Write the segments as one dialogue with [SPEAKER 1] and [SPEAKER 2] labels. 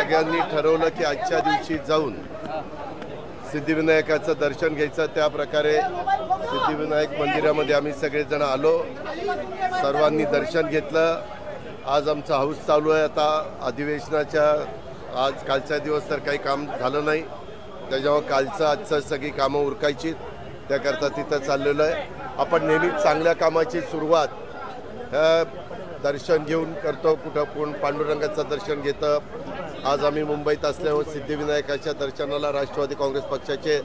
[SPEAKER 1] सगळ्यांनी ठरवलं की आजच्या दिवशी जाऊन सिद्धिविनायकाचं दर्शन घ्यायचं। त्या प्रकारे सिद्धिविनायक मंदिरामध्ये आम्ही सगळेजण आलो, सर्वांनी दर्शन घेतलं। आज आमचा हाऊस चालू आहे। आता अधिवेशनाच्या आज कालचा दिवस तर काही काम झालं नाही, त्याच्यामुळे कालचं आजचं सगळी कामं उरकायची, त्याकरता तिथं चाललेलं आहे। आपण नेहमीच चांगल्या कामाची सुरुवात दर्शन घेऊन करतो। कुठं कोण पांडुरंगाचं दर्शन घेतं। आज आम्ही मुंबईत असल्यामुळे सिद्धिविनायकाच्या दर्शनाला राष्ट्रवादी काँग्रेस पक्षाचे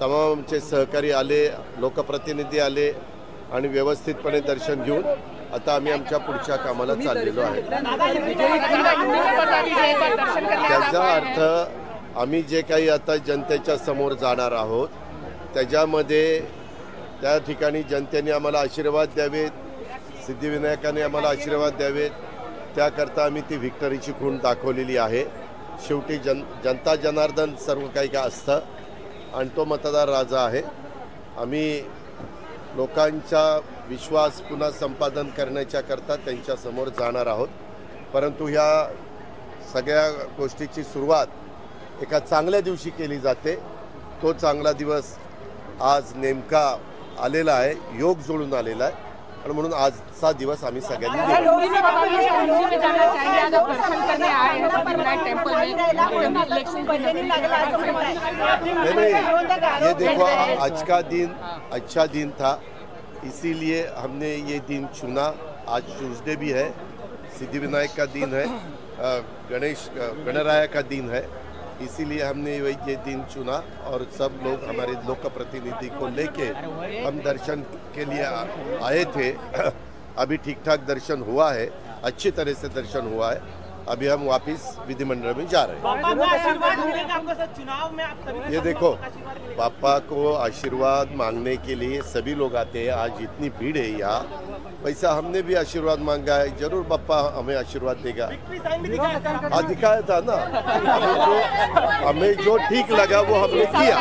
[SPEAKER 1] तमामचे सहकारी आले, लोकप्रतिनिधी आले आणि व्यवस्थितपणे दर्शन घेऊन आता आम्ही आमच्या पुढच्या कामाला चाललेलो आहे। त्याचा अर्थ आम्ही जे काही आता जनतेच्या समोर जाणार आहोत त्याच्यामध्ये त्या ठिकाणी जनतेने आम्हाला आशीर्वाद द्यावेत, सिद्धिविनायकाने आम्हाला आशीर्वाद द्यावेत, त्याकरता आम्ही ती व्हिक्टरीची खूण दाखवलेली आहे। शेवटी जनता जनार्दन सर्व काही काय असतं आणि तो मतदार राजा आहे। आम्ही लोकांचा विश्वास पुन्हा संपादन करण्याच्या करता त्यांच्यासमोर जाणार आहोत, परंतु ह्या सगळ्या गोष्टीची सुरुवात एका चांगल्या दिवशी केली जाते। तो चांगला दिवस आज नेमका आलेला आहे, योग जुळून आलेला आहे आणि म्हणून आजचा दिवस आम्ही सगळ्यांनी ये देखो आज का दिन अच्छा दिन था, इसीलिए हमने ये दिन चुना। आज ट्यूसडे भी है, सिद्धिविनायक का दिन है, गणराया का दिन है, इसीलिए हमने ये दिन चुना और सब लोग हमारे लोक प्रतिनिधि को लेके हम दर्शन के लिए आए थे। अभी ठीक ठाक दर्शन हुआ है, अच्छी तरह से दर्शन हुआ है। अभी हम वापस विधिमंडल में जा रहे हैं। ये देखो, पापा को आशीर्वाद मांगने के लिए सभी लोग आते हैं। आज इतनी भीड़ है यहाँ, वैसा हमने भी आशीर्वाद मांगा है, जरूर पापा हमें आशीर्वाद देगा। हाँ, दिखाया था ना, हमें जो ठीक लगा वो हमने किया।